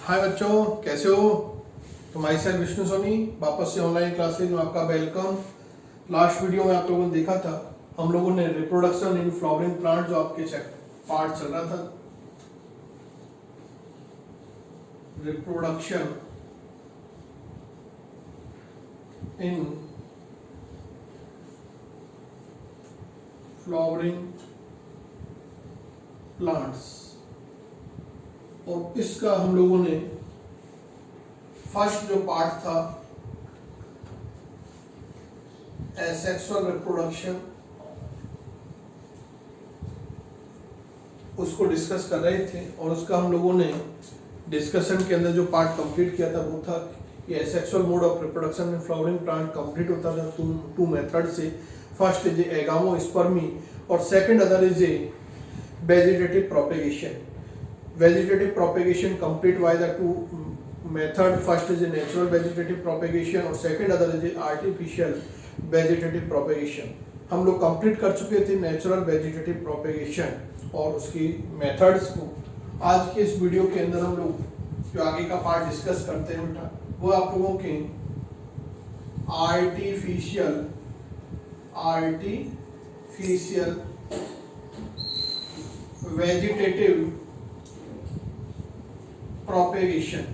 हाय बच्चों, कैसे हो? तो माई सेल्फ विष्णु सोनी वापस से ऑनलाइन क्लासेज में आपका वेलकम। लास्ट वीडियो में आप लोगों ने देखा था, हम लोगों ने रिप्रोडक्शन इन फ्लावरिंग प्लांट जो आपके पार्ट चल रहा था, रिप्रोडक्शन इन फ्लावरिंग प्लांट्स, और इसका हम लोगों ने फर्स्ट जो पार्ट था एसेक्सुअल रिप्रोडक्शन, उसको डिस्कस कर रहे थे। और उसका हम लोगों ने डिस्कशन के अंदर जो पार्ट कंप्लीट किया था वो था कि asexual mode of reproduction in flowering plant complete होता था टू मेथड से। फर्स्ट इज एगामोस्पर्मी और second other is a vegetative propagation. Vegetative propagation complete by the two method. First is a natural vegetative propagation और second other is a artificial vegetative propagation. हम लोग complete कर चुके थे natural vegetative propagation और उसकी methods को। आज के इस वीडियो के अंदर हम लोग जो आगे का पार्ट डिस्कस करते हैं बेटा, वो आप लोगों के artificial vegetative propagation.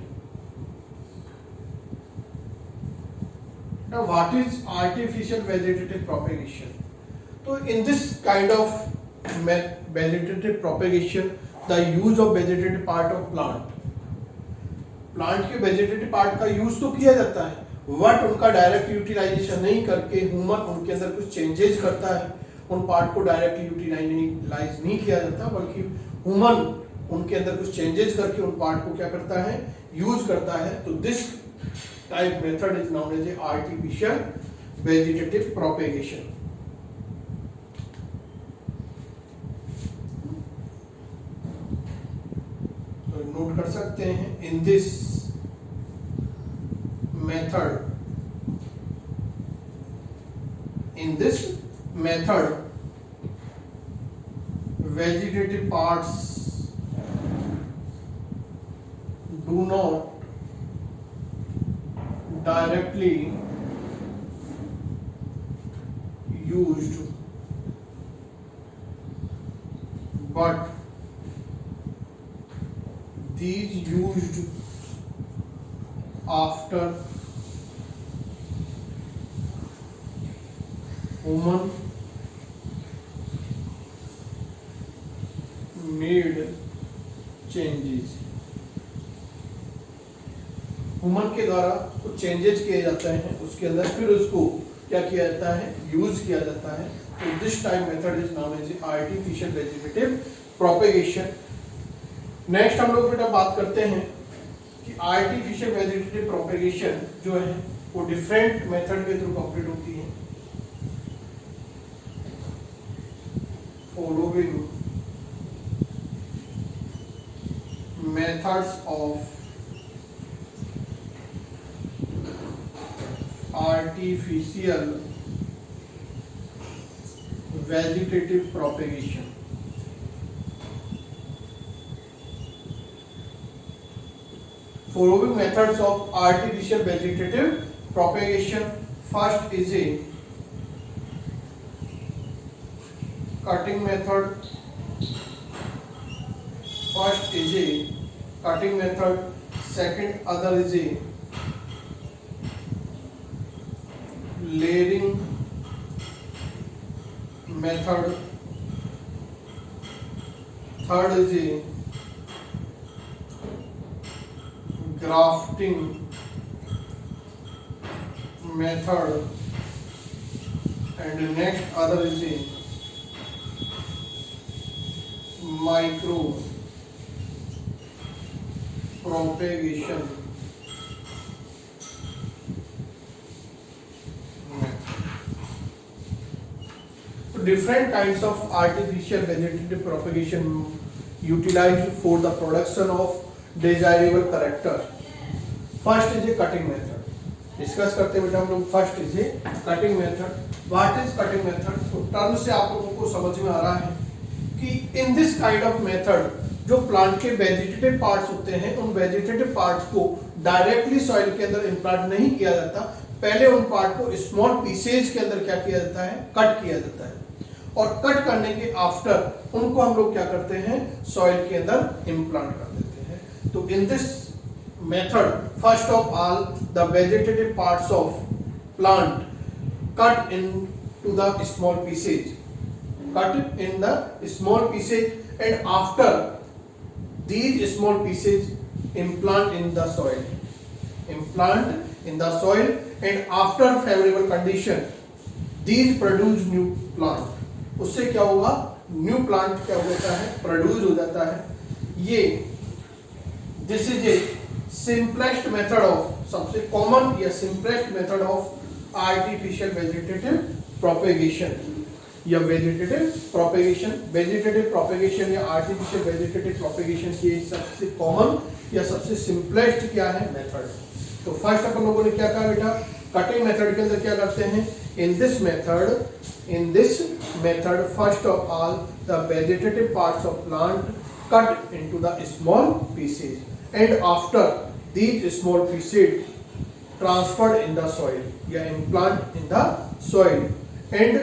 Now what is artificial vegetative propagation? So in this kind of vegetative propagation, the use of vegetative part of plant के वेजिटेटिव पार्ट का यूज तो किया जाता है, बट उनका डायरेक्ट यूटिलाइजेशन नहीं करके ह्यूमन उनके अंदर कुछ चेंजेस करता है। उन पार्ट को डायरेक्ट यूटिलाइज नहीं किया जाता, बल्कि ह्यूमन उनके अंदर कुछ चेंजेस करके उन पार्ट को क्या करता है, यूज करता है। तो this type method is known as a artificial vegetative propagation. तो नोट कर सकते हैं, in this method vegetative parts do not directly used, but these used after human made changes। Human के द्वारा कुछ चेंजेस किए जाते हैं उसके अंदर, फिर उसको क्या किया जाता है, यूज किया जाता है। तो this type method is known as artificial vegetative propagation. Next हम लोग बेटा बात करते हैं कि आर्टिफिशियल वेजिटेटिव प्रोपेगेशन जो है वो डिफरेंट मेथड के थ्रू कंप्लीट होती है। Following methods of artificial vegetative propagation. Following methods of artificial vegetative propagation. First is a cutting method. First is a cutting method, second other is a layering method, third is a grafting method, and the next other is a micro propagation method. So different kinds of artificial vegetative propagation utilized for the production of desirable character. First is a cutting method. Discuss करते हैं बेटा हम लोग। First is A cutting method. What is cutting method? तो term से आप लोगों को समझ में आ रहा है कि in this kind of method जो प्लांट के वेजिटेटिव पार्ट्स होते हैं उन वेजिटेटिव पार्ट्स को डायरेक्टली सॉइल के अंदर इम्प्लांट नहीं किया जाता, पहले उन पार्ट को स्मॉल पीसेज के अंदर क्या किया जाता है, कट किया जाता है, और कट करने के आफ्टर उनको हम लोग क्या करते हैं, सॉइल के अंदर इम्प्लांट कर देते हैं। तो इन this method first of all the vegetative parts of plant cut into the small pieces, cut in the small pieces, and after these small pieces implant in the soil, implant in the soil, and after favorable condition these produce new plant। उससे क्या होगा, new plant क्या हो जाता है, produce हो जाता है। ये this is a simplest method of, सबसे कॉमन या simplest method of artificial vegetative propagation या वेजिटेटिव प्रोपेगेशन या आर्टिफिशियल वेजिटेटिव प्रोपेगेशन की सबसे कॉमन या सबसे सिंपलेस्ट क्या है, मेथड। तो फर्स्ट अपन लोगों ने क्या कहा बेटा, कटिंग मेथड के अंदर क्या करते हैं, in this method first of all the vegetative parts of plant cut into the small pieces and after these small pieces transferred in the soil या implant in the soil, and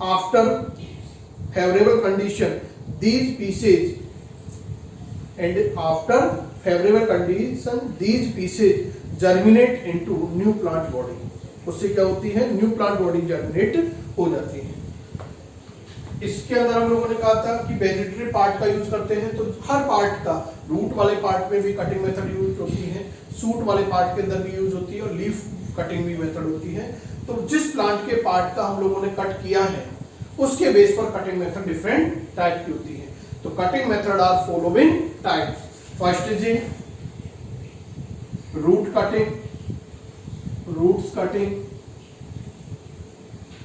after favorable condition these pieces germinate into new plant body। उससे क्या होती है, new plant body germinate हो जाती है। इसके अंदर हम लोगों ने कहा था कि वेजिटेटिव पार्ट का यूज करते हैं, तो हर पार्ट का, रूट वाले पार्ट में भी कटिंग मेथड यूज होती है, सूट वाले पार्ट के अंदर भी यूज होती है, और लीफ कटिंग भी मेथड होती है। तो जिस प्लांट के पार्ट का हम लोगों ने कट किया है उसके बेस पर कटिंग मेथड डिफरेंट टाइप की होती है। तो cutting method are following types. First is root cutting, roots cutting.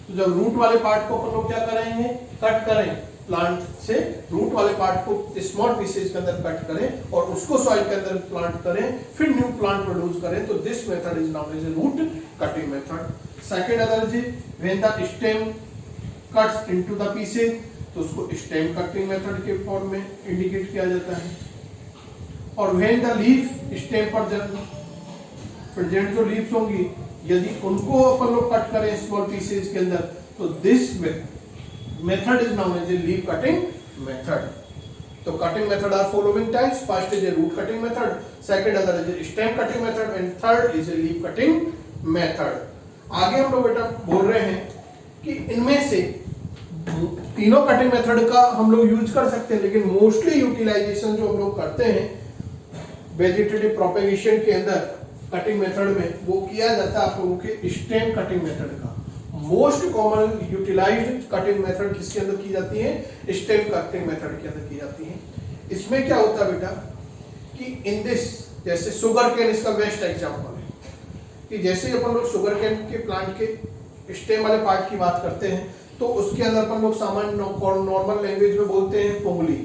तो जब रूट वाले पार्ट को अपन लोग क्या करेंगे, कट करें प्लांट से, रूट वाले पार्ट को स्मॉल पीसेज के अंदर कट करें और उसको सॉइल के अंदर प्लांट करें, फिर न्यू प्लांट प्रोड्यूस करें, तो this method is known as a root cutting method. Second other is when the stem cuts into the pieces, तो उसको स्टेम कटिंग मेथड के फॉर्म में इंडिकेट किया जाता है। और व्हेन द लीफ स्टेम पर प्रेजेंट जो लीव्स होंगी, यदि उनको अपन लोग कट करें स्मॉल पीसेज के अंदर, तो this method is known as a leaf cutting method। तो cutting method are following types। First is a root cutting method, second other is a stem cutting method, and third is a leaf cutting method। आगे हम लोग बेटा बोल रहे हैं कि इनमें से तीनों कटिंग मेथड का हम लोग यूज कर सकते हैं, लेकिन मोस्टली यूटिलाइजेशन जो हम लोग करते हैं वेजिटेटिव प्रोपेगेशन के अंदर कटिंग मेथड में, वो किया जाता है आप लोगों के स्टेम कटिंग मेथड का। Most common utilized cutting method किसके अंदर की जाती है, स्टेम कटिंग मेथड के अंदर की जाती है। इसमें क्या होता है बेटा कि इन दिस, जैसे शुगर केन इसका बेस्ट एग्जांपल है, कि जैसे अपन लोग शुगर केन के प्लांट के स्टेम वाले पार्ट की बात करते हैं, तो उसके अंदर अपन लोग सामान्य नॉर्मल लैंग्वेज में बोलते हैं पोंगली,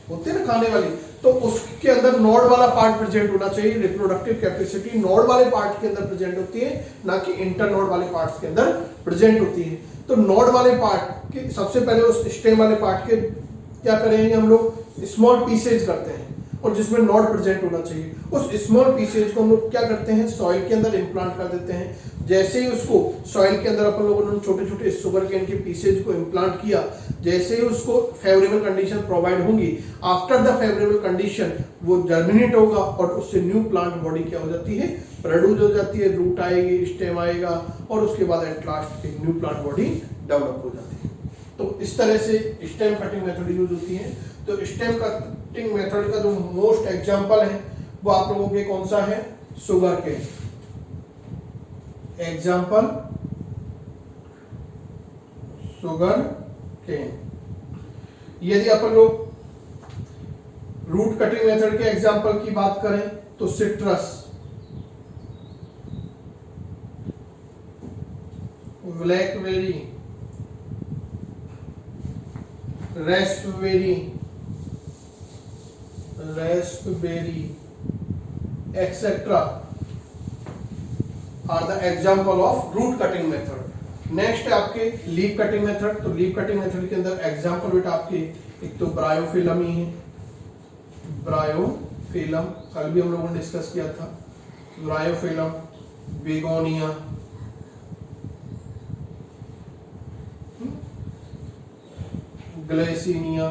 होते हैं ना खाने वाली, तो उसके अंदर नोड वाला पार्ट प्रेजेंट होना चाहिए। रिप्रोडक्टिव कैपेसिटी नोड वाले पार्ट के अंदर प्रेजेंट होती है, ना कि इंटर नोड वाले पार्ट्स के अंदर प्रेजेंट होती है। तो नोड वाले पार्ट के सबसे पहले उस स्टेम वाले पार्ट के क्या करेंगे हम लोग, स्मॉल पीसेज करते हैं, और जिसमें नोड प्रेजेंट होना चाहिए, उस स्मॉल पीसेज को हम लोग क्या करते हैं, सॉइल के अंदर इम्प्लांट कर देते हैं। जैसे ही उसको सॉइल के अंदर अपन लोगों ने छोटे छोटे शुगर केन के पीसेज को इम्प्लांट किया, जैसे ही उसको फेवरेबल कंडीशन प्रोवाइड होंगी, आफ्टर द फेवरेबल कंडीशन वो जर्मिनेट होगा और उससे न्यू प्लांट बॉडी क्या हो जाती है, प्रोड्यूस हो जाती है। रूट आएगी, स्टेम आएगा, और उसके बाद एट लास्ट एक न्यू प्लांट बॉडी डेवलप हो जाती है। तो इस तरह से स्टेम कटिंग मेथड यूज होती है। तो स्टेम कटिंग मेथड का जो मोस्ट एग्जांपल है वो आप लोगों के कौन सा है, sugar cane. Example sugar cane. यदि अपन लोग रूट कटिंग मेथड के एग्जांपल की बात करें तो citrus, blackberry, raspberry etc are the example of root cutting method। Next है आपके लीफ कटिंग मेथड। तो लीफ कटिंग मेथड के अंदर एग्जांपल बेटा आपके एक तो ब्रायोफिलम ही है, ब्रायोफिलम, कल भी हम लोगों ने डिस्कस किया था, bryophyllum, begonia, glycinia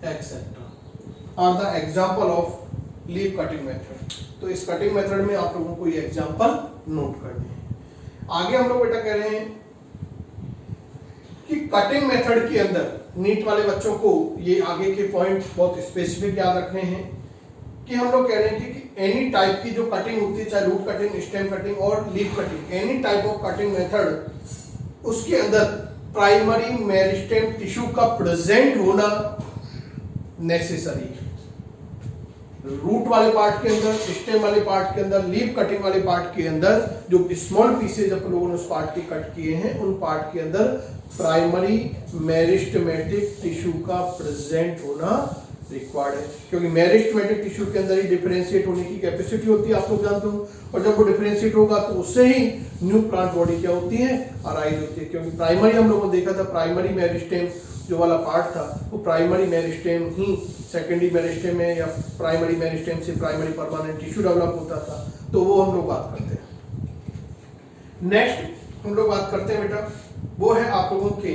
etcetera are the example of leaf cutting method. तो इस कटिंग मेथड में आप लोगों को ये एग्जाम्पल नोट करने हैं। आगे हम लोग बेटा कह रहे हैं कि कटिंग मेथड के अंदर नीट वाले बच्चों को ये आगे के पॉइंट बहुत स्पेसिफिक याद रखने हैं कि हम लोग कह रहे हैं कि एनी टाइप की जो कटिंग होती है, चाहे रूट कटिंग, स्टेम कटिंग और leaf cutting, any type of cutting method, उसके अंदर प्राइमरी मेरिस्टेम टिश्यू का प्रेजेंट होना नेसेसरी है। रूट वाले पार्ट के अंदर, स्टेम वाले पार्ट के अंदर, लीफ कटिंग वाले पार्ट के अंदर जो स्मॉल पीसेज अपन लोगों ने उस पार्ट के कट किए हैं, उन पार्ट के अंदर प्राइमरी मेरिस्टेमेटिक टिश्यू का प्रेजेंट होना रिक्वायर्ड है, क्योंकि मेरिस्टेमेटिक टिश्यू के अंदर ही डिफरेंशिएट होने की कैपेसिटी होती है, आप लोग जानते हो। और जब वो डिफरेंशिएट होगा तो उससे ही न्यू प्लांट बॉडी क्या होती है, अराइज होती है। क्योंकि प्राइमरी हम लोगों ने देखा था, प्राइमरी मेरिस्टेम जो वाला पार्ट था वो प्राइमरी मेरिस्टेम ही सेकेंडरी मेरिस्टेम में या प्राइमरी मेरिस्टेम से प्राइमरी परमानेंट टिश्यू डेवलप होता था। तो वो हम लोग बात करते हैं। नेक्स्ट हम लोग बात करते हैं बेटा, वो है आप लोगों के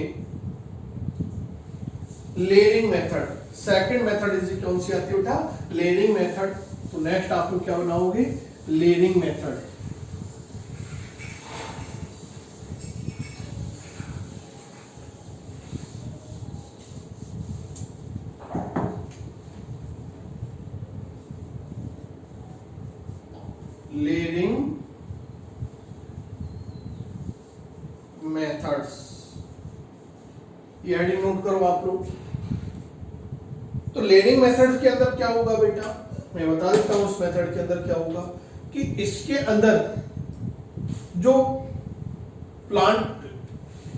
layering method. Second method is कौन सी आती है बेटा, लेयरिंग मेथड। तो नेक्स्ट आप लोग क्या बनाओगे, लेयरिंग मेथड। लेयरिंग मेथड्स, ये हेडिंग नोट करो आप लोग। तो लेयरिंग मेथड के अंदर क्या होगा बेटा, मैं बता देता हूं उस मेथड के अंदर क्या होगा कि इसके अंदर जो प्लांट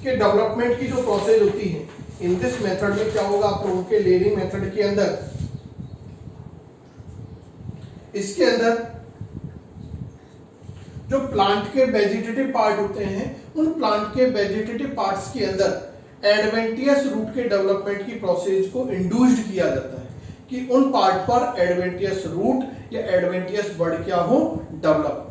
के डेवलपमेंट की जो प्रोसेस होती है, इन दिस मेथड में क्या होगा आप लोगों के लेयरिंग मेथड के अंदर, इसके अंदर जो प्लांट के वेजिटेटिव पार्ट होते हैं, उन प्लांट के वेजिटेटिव पार्ट्स के अंदर एडवेंटियस रूट के डेवलपमेंट की प्रोसेस को इंड्यूस्ड किया जाता है कि उन पार्ट पर एडवेंटियस रूट या एडवेंटियस बर्ड क्या हो, डेवलप।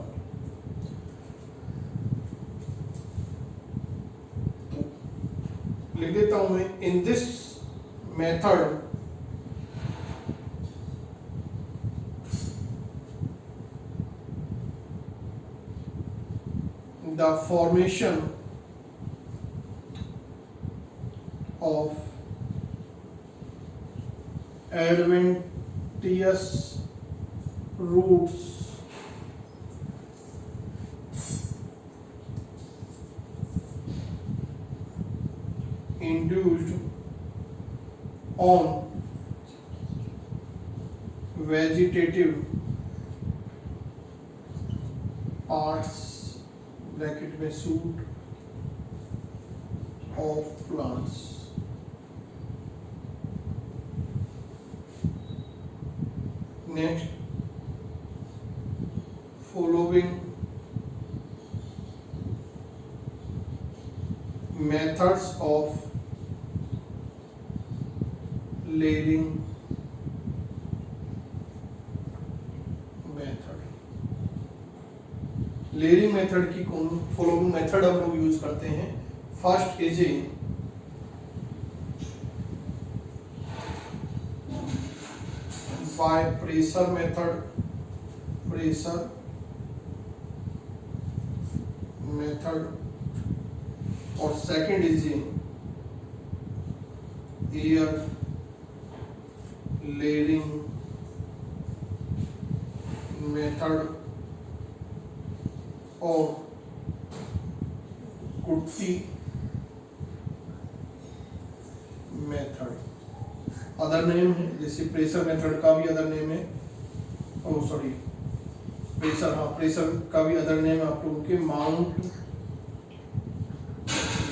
लिख देता हूं मैं, in this method the formation of adventitious roots induced on vegetative parts bracket में shoot of plants. Next, following methods of layering layering method की कौन फॉलोइंग मेथड हम लोग यूज करते हैं। First is a by pressure method, pressure method, और second is a air layering method और कुट्टी मेथड। अदर नेम है, जैसे प्रेशर मेथड का भी अदर नेम है, ओ सॉरी प्रेशर, हाँ प्रेशर का भी अदर नेम है आप लोगों के माउंट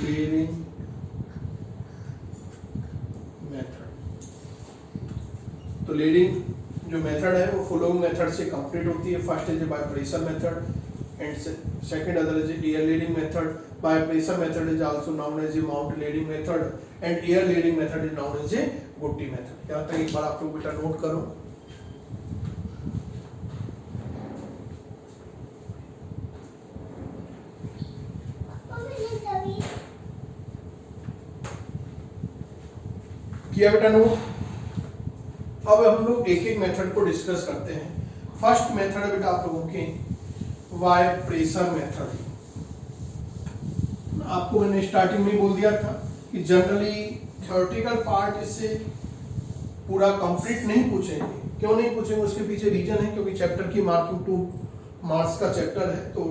लेयरिंग मेथड। तो लेयरिंग जो मेथड है वो फॉलोइंग मेथड से कंप्लीट होती है। First is by pressure method and second other is air layering method, by pressure method is also known as a mount lading method and air lading method is known as a गुट्टी method। यहाँ तक एक बार आप लोग बेटा note करो। किया बेटा नोट। अब हम लोग एक एक मेथड को डिस्कस करते हैं। फर्स्ट मेथड है बेटा आप लोगों के वाई प्रेशर मेथड। आपको मैंने स्टार्टिंग में बोल दिया था कि जनरली थ्योरेटिकल पार्ट इससे पूरा कंप्लीट नहीं पूछेंगे। क्यों नहीं पूछेंगे, उसके पीछे रीजन है, क्योंकि चैप्टर की मार्किंग 2 मार्क्स का चैप्टर है, तो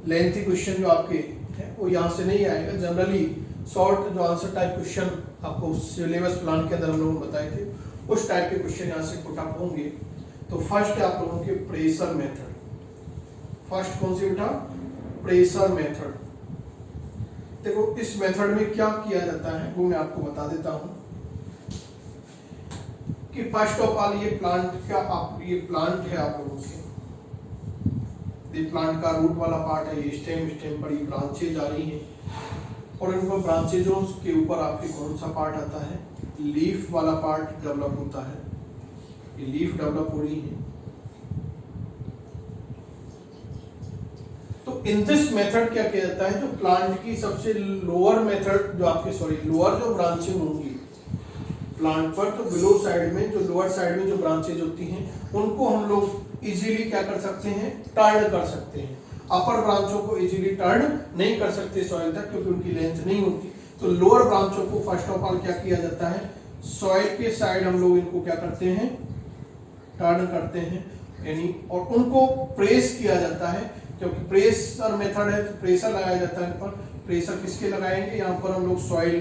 लेंथी क्वेश्चन जो आपके है वो यहाँ से नहीं आएगा। जनरली शॉर्ट जो आंसर टाइप क्वेश्चन आपको सिलेबस प्लान के अंदर हम लोगों ने बताए थे, उस टाइप के क्वेश्चन यहाँ से पुट अप होंगे। तो फर्स्ट है आप लोगों के प्रेशर मेथड। फर्स्ट कौन सी बेटा? Pressure method. देखो इस मेथड में क्या किया जाता है वो मैं आपको बता देता हूं कि फर्स्ट ऑफ ऑल ये प्लांट ये प्लांट है आप लोगों के, ये प्लांट का रूट वाला पार्ट है, ये स्टेम पर ये ब्रांचेज आ रही हैं और इनको ब्रांचेजों के ऊपर आपके कौन सा पार्ट आता है? लीफ वाला पार्ट डेवलप होता है। ये लीफ डेवलप हो रही है। तो इन दिस मेथड क्या किया जाता है, जो प्लांट की सबसे लोअर मेथड जो आपके लोअर जो ब्रांचेज होंगी प्लांट पर, तो बिलो साइड में जो लोअर साइड में जो ब्रांचेज होती हैं उनको हम लोग इजीली क्या कर सकते हैं? टर्न कर सकते हैं। अपर ब्रांचों को इजीली टर्न नहीं कर सकते सॉइल तक, क्योंकि उनकी लेंथ नहीं होती। तो लोअर ब्रांचों को फर्स्ट ऑफ ऑल क्या किया जाता है? सॉइल के साइड हम लोग इनको क्या करते हैं? टर्न करते हैं, यानी और उनको प्रेस किया जाता है, क्योंकि प्रेशर मेथड है तो प्रेशर लगाया जाता है इन पर। प्रेशर किसके लगाएंगे? यहाँ पर हम लोग सॉइल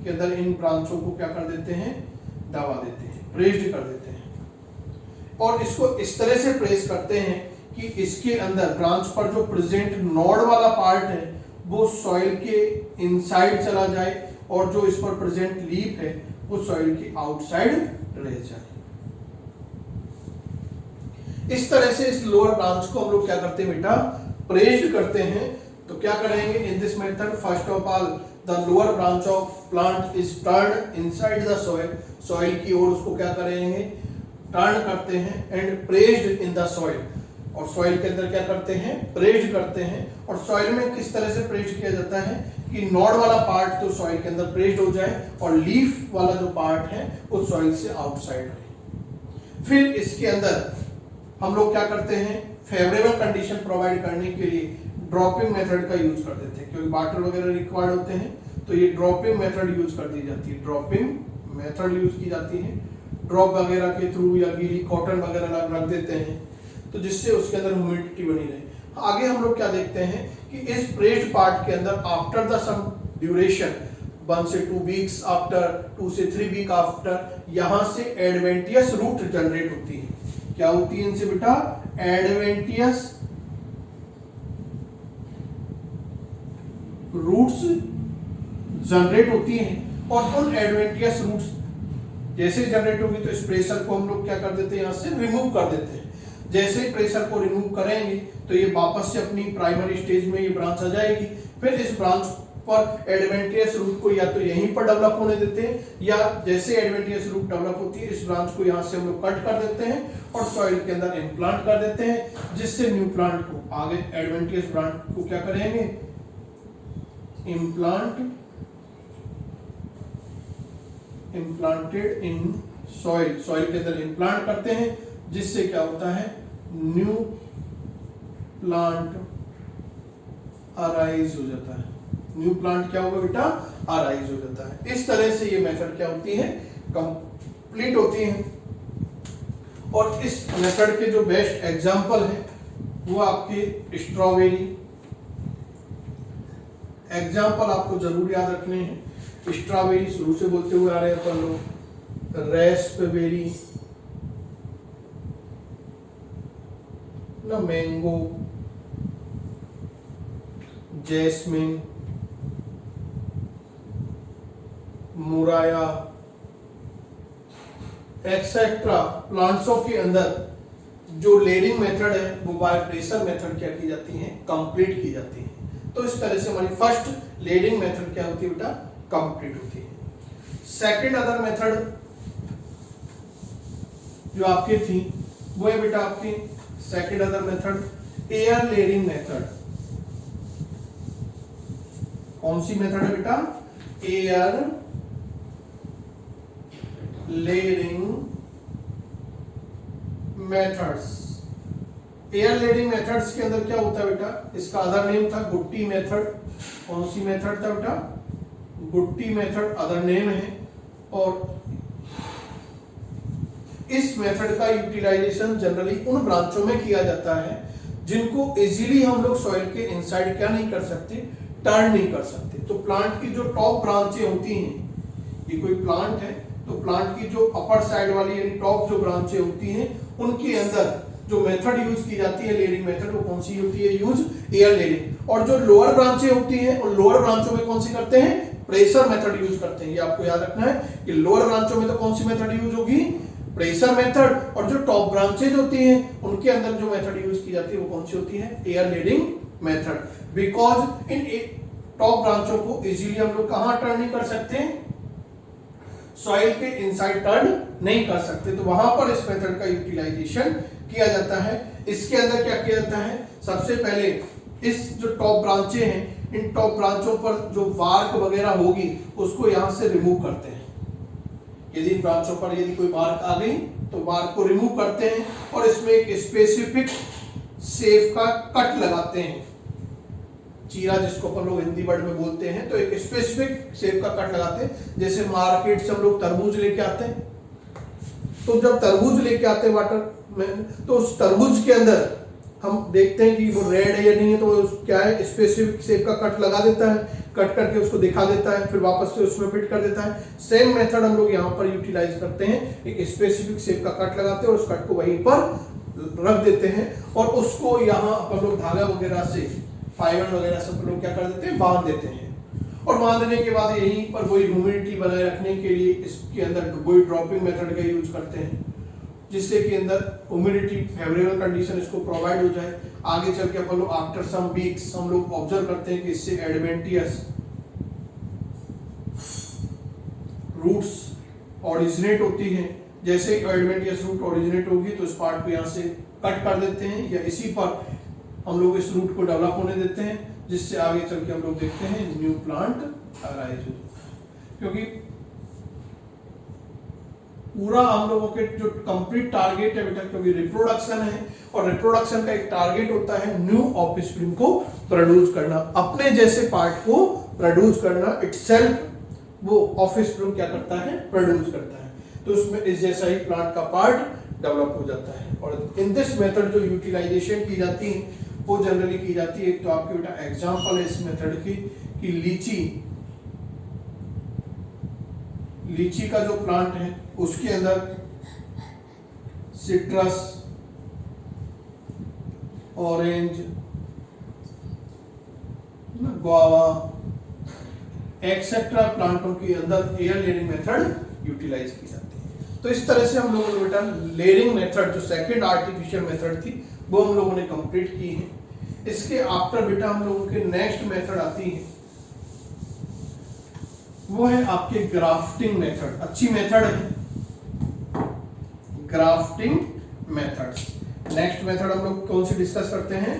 के अंदर इन ब्रांचों को क्या कर देते हैं? दबा देते हैं, प्रेस्ड कर देते हैं। और इसको इस तरह से प्रेस करते हैं कि इसके अंदर ब्रांच पर जो प्रेजेंट नोड वाला पार्ट है वो सॉइल के इनसाइड चला जाए और जो इस पर प्रेजेंट लीफ है वो सॉइल के आउटसाइड रह जाए। इस तरह से इस लोअर ब्रांच को हम लोग क्या करते हैं बेटा? प्रेस्ड करते हैं। तो क्या करेंगे इन this method? First of all the lower branch of plant is turn inside the soil. Soil की ओर उसको क्या करेंगे? टर्न करते हैं and pressed in the soil. और सॉइल के अंदर क्या करते हैं? प्रेस्ड करते हैं। और सॉइल में किस तरह से प्रेस्ड किया जाता है कि नोड वाला पार्ट तो सॉइल के अंदर प्रेस्ड हो जाए और लीफ वाला जो पार्ट है वो सॉइल से आउटसाइड रहे। फिर इसके अंदर हम लोग क्या करते हैं? फेवरेबल कंडीशन प्रोवाइड करने के लिए ड्रॉपिंग मेथड का यूज कर देते हैं, क्योंकि वाटर वगैरह रिक्वायर्ड होते हैं तो ये ड्रॉपिंग मेथड यूज कर दी जाती है। ड्रॉपिंग मेथड यूज की जाती है। ड्रॉप वगैरह के थ्रू या गीली कॉटन वगैरह रख देते हैं तो जिससे उसके अंदर ह्यूमिडिटी बनी रहे। आगे हम लोग क्या देखते हैं कि इस प्रेस्ड पार्ट के अंदर आफ्टर द सम ड्यूरेशन 1 से 2 वीक्स आफ्टर, 2 से 3 वीक आफ्टर, यहां से एडवेंटियस रूट जनरेट होती है। क्या होती है इनसे बेटा? एडवेंटियस रूट्स जनरेट होती हैं और उन एडवेंटियस रूट्स जैसे जनरेट होगी तो इस प्रेशर को हम लोग क्या कर देते हैं? यहां से रिमूव कर देते हैं। जैसे ही प्रेशर को रिमूव करेंगे तो ये वापस से अपनी प्राइमरी स्टेज में ये ब्रांच आ जाएगी। फिर इस ब्रांच पर एडवेंटियस रूट को या तो यहीं पर डेवलप होने देते हैं या जैसे एडवेंटियस रूट डेवलप होती है इस ब्रांच को यहाँ से हम लोग कट कर देते हैं और सॉइल के अंदर इम्प्लांट कर देते हैं, जिससे न्यू प्लांट को आगे एडवेंटियस ब्रांच को क्या करेंगे? इम्प्लांटेड इन सॉइल, सॉइल के अंदर इम्प्लांट करते हैं, जिससे क्या होता है? न्यू प्लांट अराइज हो जाता है। न्यू प्लांट क्या होगा बेटा? अराइज हो जाता है। इस तरह से ये मेथड क्या होती है? कंप्लीट होती है। और इस मेथड के जो बेस्ट एग्जांपल है वो आपके स्ट्रॉबेरी। एग्जांपल आपको जरूर याद रखने हैं। स्ट्रॉबेरी शुरू से बोलते हुए आ रहे हैं अपन लोग, रेस्पबेरी ना, मैंगो, जैस्मिन, मुराया एक्सेट्रा प्लांट्सों के अंदर जो लेडिंग मेथड है वो बाय प्रेशर मेथड क्या की जाती है? कंप्लीट की जाती है। तो इस तरह से हमारी फर्स्ट लेयरिंग मेथड क्या होती है बेटा, कंप्लीट होती है। सेकंड अदर मेथड जो आपकी थी वो है बेटा आपकी second other method air layering method. कौन सी मेथड है बेटा, air layering methods. Air layering methods के अंदर क्या होता है बेटा, इसका अदर नेम था गुट्टी मेथड। कौन सी मेथड था बेटा, गुट्टी मेथड अदर नेम है। और इस मेथड का यूटिलाइजेशन जनरली उन ब्रांचों में किया जाता है जिनको इजीली हम लोग सॉइल के इनसाइड क्या नहीं कर सकते, टर्न नहीं कर सकते। तो प्लांट की जो टॉप ब्रांचें होती हैं, ये कोई प्लांट है तो प्लांट की जो अपर साइड वाली यानी टॉप जो ब्रांचें होती हैं उनके अंदर जो मेथड यूज की जाती है लेयरिंग मेथड, वो कौन सी होती है, यूज एयर लेयरिंग। और जो लोअर ब्रांचें होती हैं और लोअर ब्रांचों में कौन सी करते हैं, प्रेशर मेथड यूज करते हैं। ये आपको याद रखना है कि लोअर ब्रांचों में तो कौन सी मेथड यूज होगी, प्रेशर मेथड। और जो टॉप ब्रांचेज होती हैं उनके अंदर जो मेथड यूज की जाती है वो कौन सी होती है, एयर लेयरिंग मेथड। बिकॉज इन टॉप ब्रांचों को इजीली हम लोग कहां टर्न नहीं कर सकते, सॉइल के इनसाइड टर्न नहीं कर सकते, तो वहां पर इस मेथड का यूटिलाइजेशन किया जाता है। इसके अंदर क्या किया जाता है, सबसे पहले इस जो टॉप ब्रांचें हैं, इन टॉप ब्रांचों पर जो वार्क वगैरह होगी उसको यहां से रिमूव करते हैं। यदि ब्रांचों पर यदि कोई वार्क आ गई तो वार्क को रिमूव करते हैं और इसमें एक स्पेसिफिक शेप का कट लगाते हैं, चीरा जिसको अपन लोग हिंदी वर्ड में बोलते हैं। तो एक स्पेसिफिक शेप का कट लगाते हैं। जैसे मार्केट से हम लोग तरबूज लेके आते हैं, तो जब तरबूज लेके आते हैं वाटर में, तो उस तरबूज के अंदर हम देखते हैं कि वो रेड है या नहीं है, तो क्या है, स्पेसिफिक शेप का कट लगा देता है, कट करके उसको दिखा देता है, फिर वापस से उसमें फिट कर देता है। सेम मेथड हम लोग यहाँ पर यूटिलाइज करते हैं, एक स्पेसिफिक शेप का कट लगाते हैं और उस कट को वहीं पर रख देते हैं और उसको यहाँ अपन लोग धागा वगैरह से, फाइबर वगैरह से अपन लोग क्या कर देते हैं, बांध देते हैं। और बांधने के बाद यहीं पर वही ह्यूमिडिटी बनाए रखने के लिए इसके अंदर वही ड्रॉपिंग मेथड का यूज करते हैं, जिससे कि अंदर ह्यूमिडिटी फेवरेबल कंडीशन इसको प्रोवाइड हो जाए। आगे चल के अपन लोग आफ्टर सम वीक्स हम लोग ऑब्जर्व करते हैं कि इससे एडवेंटियस रूट्स ओरिजिनेट होती हैं। जैसे एडवेंटियस रूट ओरिजिनेट होगी तो इस पार्ट को यहाँ से कट कर देते हैं या इसी पर हम लोग इस रूट को डेवलप होने देते हैं, जिससे आगे चल के हम लोग देखते हैं न्यू प्लांट अराइज हो। क्योंकि पूरा हम लोगों के जो कंप्लीट टारगेट है बेटा, क्योंकि रिप्रोडक्शन है और रिप्रोडक्शन का एक टारगेट होता है न्यू ऑफस्प्रिंग को प्रोड्यूस करना, अपने जैसे पार्ट को प्रोड्यूस करना। इटसेल्फ वो ऑफस्प्रिंग क्या करता है, प्रोड्यूस करता है। तो उसमें इस जैसा ही प्लांट का पार्ट डेवलप हो जाता है। और इन दिस मेथड जो यूटिलाइजेशन की जाती है वो जनरली की जाती है। तो आपके बेटा एग्जांपल है इस मेथड की कि लीची का जो प्लांट है उसके अंदर सिट्रस, ऑरेंज, गुआवा एक्सेट्रा प्लांटों के अंदर एयर लेयरिंग मेथड यूटिलाइज की जाती है। तो इस तरह से हम लोगों ने बेटा लेयरिंग मेथड जो सेकंड आर्टिफिशियल मेथड थी वो हम लोगों ने कंप्लीट की है। इसके आफ्टर बेटा हम लोगों के नेक्स्ट मेथड आती है, वो है आपके ग्राफ्टिंग मेथड। अच्छी मेथड है ग्राफ्टिंग मेथड्स। नेक्स्ट मेथड हम लोग कौन सी डिस्कस करते हैं,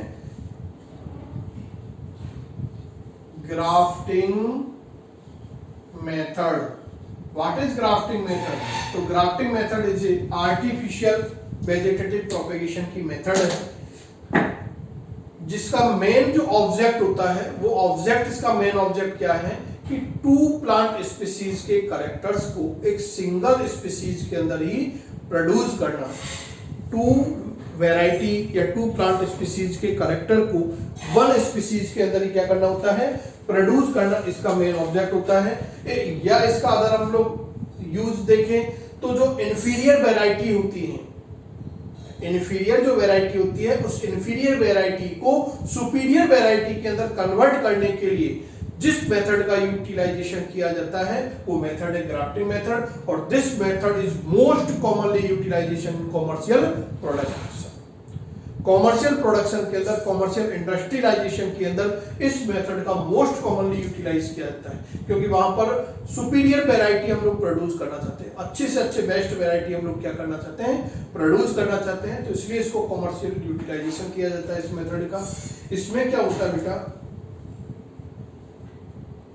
grafting method. What is grafting method? तो grafting method is a artificial vegetative propagation की मेथड है, जिसका मेन जो ऑब्जेक्ट होता है वो ऑब्जेक्ट, इसका मेन ऑब्जेक्ट क्या है कि टू प्लांट स्पीसीज के कैरेक्टर्स को एक सिंगल स्पीसीज के अंदर ही प्रोड्यूस करना। टू वैरायटी या टू प्लांट स्पीसीज के कैरेक्टर को वन स्पीसीज के अंदर ही क्या करना होता है, प्रोड्यूस करना, इसका मेन ऑब्जेक्ट होता है। या इसका अगर हम लोग यूज देखें तो जो इंफीरियर वैरायटी होती है, इंफीरियर जो वैरायटी होती है उस इंफीरियर वैरायटी को सुपीरियर वैरायटी के अंदर कन्वर्ट करने के लिए जिस मेथड का यूटिलाइजेशन किया जाता है वो मेथड है ग्राफ्टिंग मेथड। और this method is most commonly utilization in commercial production. Commercial production के अंदर, कॉमर्शियल इंडस्ट्रियलाइजेशन के अंदर इस मेथड का मोस्ट कॉमनली यूटिलाइज किया जाता है, क्योंकि वहां पर सुपीरियर वैरायटी हम लोग प्रोड्यूस करना चाहते हैं, अच्छे से अच्छे बेस्ट वैरायटी हम लोग क्या करना चाहते हैं, प्रोड्यूस करना चाहते हैं, तो इसलिए इसको कॉमर्शियल यूटिलाइजेशन किया जाता है इस मेथड का। इसमें क्या होता है बेटा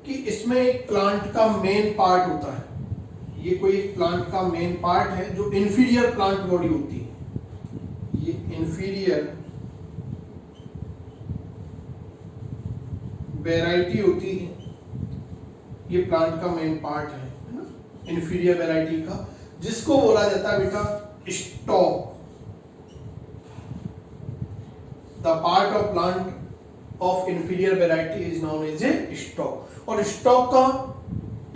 कि इसमें एक प्लांट का मेन पार्ट होता है, ये कोई एक प्लांट का मेन पार्ट है जो इंफीरियर प्लांट बॉडी होती है, ये इंफीरियर वैरायटी होती है, ये प्लांट का मेन पार्ट है ना, इंफीरियर वैरायटी का, जिसको बोला जाता है बेटा stock. The part of plant of inferior variety is known as a stock. और स्टॉक का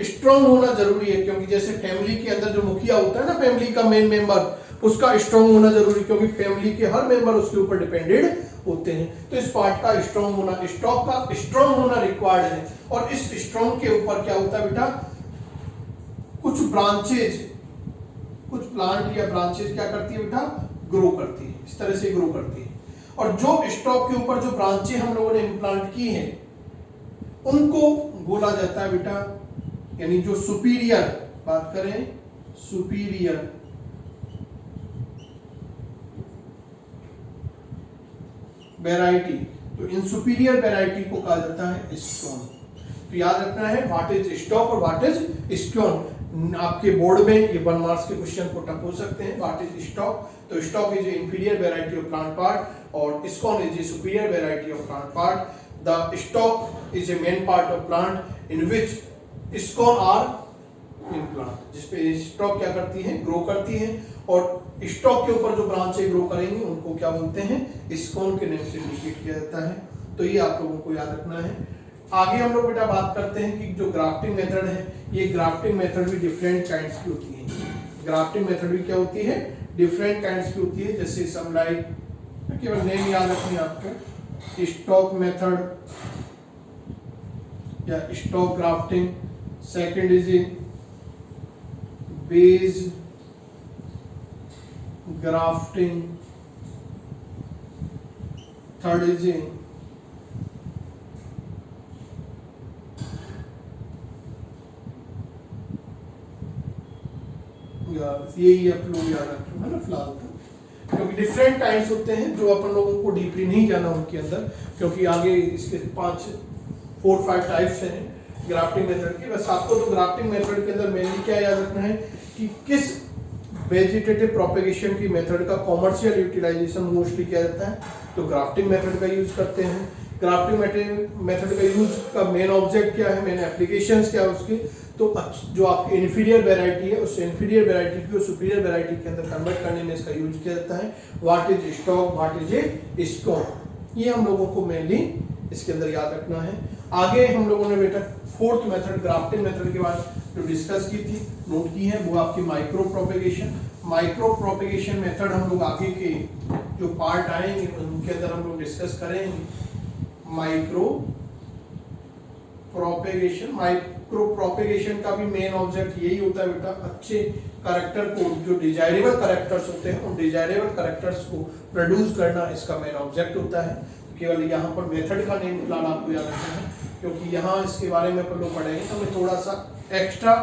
स्ट्रॉन्ग होना जरूरी है, क्योंकि जैसे फैमिली के अंदर जो मुखिया होता है ना, फैमिली का मेन मेंबर, उसका स्ट्रॉन्ग होना जरूरी, क्योंकि फैमिली के हर मेंबर उसके ऊपर डिपेंडेड होते हैं। तो इस पार्ट का स्ट्रॉन्ग होना, स्टॉक का स्ट्रॉन्ग होना रिक्वायर्ड है। और इस स्ट्रॉन्ग के ऊपर क्या होता है बेटा, कुछ ब्रांचेज, कुछ प्लांट या ब्रांचेज क्या करती है बेटा, ग्रो करती है, इस तरह से ग्रो करती है। और जो स्टॉक के ऊपर जो ब्रांचें हम लोगों ने इम्प्लांट की हैं उनको बोला जाता है बेटा, यानी जो सुपीरियर, बात करें सुपीरियर वैरायटी, तो इन सुपीरियर वैरायटी को कहा जाता है स्क्योन। तो याद रखना है व्हाट इज स्टॉक और व्हाट इज स्क्योन। आपके बोर्ड में ये 1 मार्क्स के क्वेश्चन पुट अप हो सकते हैं। व्हाट इज स्टॉक, तो stock is inferior variety of plant part और scion is a superior variety of plant part. The stock is a main part of plant in which scion are in plant, जिसपे stock क्या करती है, grow करती है, और stock के ऊपर जो ब्रांचें ग्रो करेंगी उनको क्या बोलते हैं, स्क्योन के नेम से इंडिकेट किया जाता है। तो ये आप लोगों को याद रखना है। आगे हम लोग बेटा बात करते हैं कि जो ग्राफ्टिंग मेथड है, ये ग्राफ्टिंग मेथड भी डिफरेंट काइंड्स की होती है। ग्राफ्टिंग मेथड भी क्या होती है, डिफरेंट काइंड्स की होती है। जैसे सम लाइक, केवल नेम याद रखनी है आपको, स्टॉक मेथड या stock grafting, second is base grafting, third is यही आप लोग याद रखें है ना फिलहाल तो, क्योंकि डिफरेंट टाइप्स होते हैं जो अपन लोगों को डीपली नहीं जाना उनके अंदर, क्योंकि आगे इसके 4-5 टाइप्स हैं ग्राफ्टिंग मेथड के। बस आपको तो ग्राफ्टिंग मेथड के अंदर मेनली क्या याद रखना है कि किस वेजिटेटिव प्रोपेगेशन की मेथड का कॉमर्शियल यूटिलाइजेशन मोस्टली किया जाता है, तो ग्राफ्टिंग मेथड का यूज करते हैं। ग्राफ्टिंग मेथड का यूज का मेन ऑब्जेक्ट क्या है, मेन एप्लीकेशंस क्या है उसकी, तो जो आपकी इन्फीरियर वैरायटी है उस इन्फीरियर वैरायटी को सुपीरियर वैरायटी के अंदर कन्वर्ट करने में इसका यूज किया जाता है। What is stock, what is a scion, ये हम लोगों को मेनली इसके अंदर याद रखना है। आगे हम लोगों ने बेटा 4th मेथड ग्राफ्टिंग मेथड के बाद जो डिस्कस की थी, नोट की है, वो आपकी micro propagation. Micro propagation method हम लोग आगे के जो पार्ट आएंगे उनके अंदर हम लोग डिस्कस करेंगे। माइक्रो प्रोपेगेशन, माइक्रो प्रोपेगेशन का भी मेन ऑब्जेक्ट यही होता है बेटा, अच्छे कैरेक्टर को, जो डिजायरेबल कैरेक्टर्स होते हैं उन डिजायरेबल कैरेक्टर्स को प्रोड्यूस करना इसका मेन ऑब्जेक्ट होता है। केवल यहाँ पर मेथड का नेम प्लान आपको याद रखना है, क्योंकि यहाँ इसके बारे में अपन लोग पढ़ेंगे तो हमें थोड़ा सा एक्स्ट्रा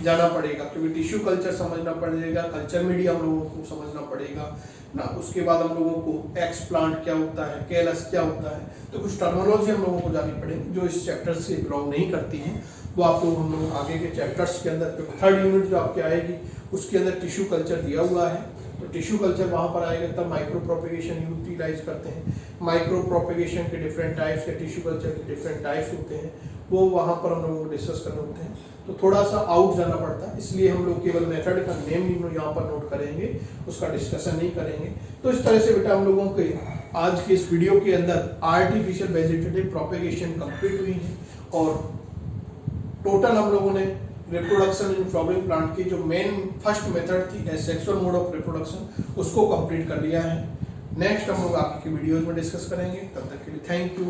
जाना पड़ेगा, क्योंकि टिश्यू कल्चर समझना पड़ेगा, कल्चर मीडिया हम लोगों को समझना पड़ेगा ना। उसके बाद हम लोगों को एक्स प्लांट क्या होता है, कैलस क्या होता है, तो कुछ टर्मिनोलॉजी हम लोगों को जानी पड़ेगी जो इस चैप्टर से बिलोंग नहीं करती है। वो आप लोग हम लोग आगे के चैप्टर्स के अंदर, 3rd यूनिट जो आपके आएगी उसके अंदर टिश्यू कल्चर दिया हुआ है, तो टिश्यू कल्चर वहाँ पर आएगा, तब माइक्रो प्रोपेगेशन यूटिलाइज करते हैं। माइक्रो प्रोपेगेशन के डिफरेंट टाइप्स या टिश्यू कल्चर के डिफरेंट टाइप्स होते हैं, वो वहाँ पर हम लोगों को डिस्कस करने होते हैं, तो थोड़ा सा आउट जाना पड़ता है, इसलिए हम लोग केवल मेथड का नेम यहाँ पर नोट करेंगे, उसका डिस्कशन नहीं करेंगे। तो इस तरह से बेटा हम लोगों के आज के इस वीडियो के अंदर आर्टिफिशियल वेजिटेटिव प्रोपेगेशन कंप्लीट हुई है, और टोटल हम लोगों ने रिप्रोडक्शन इन फ्लावरिंग प्लांट की जो मेन फर्स्ट मेथड थी एसेक्सुअल मोड ऑफ रिप्रोडक्शन, उसको कंप्लीट कर लिया है। नेक्स्ट हम लोग आगे की वीडियोज में डिस्कस करेंगे, तब तक के लिए थैंक यू।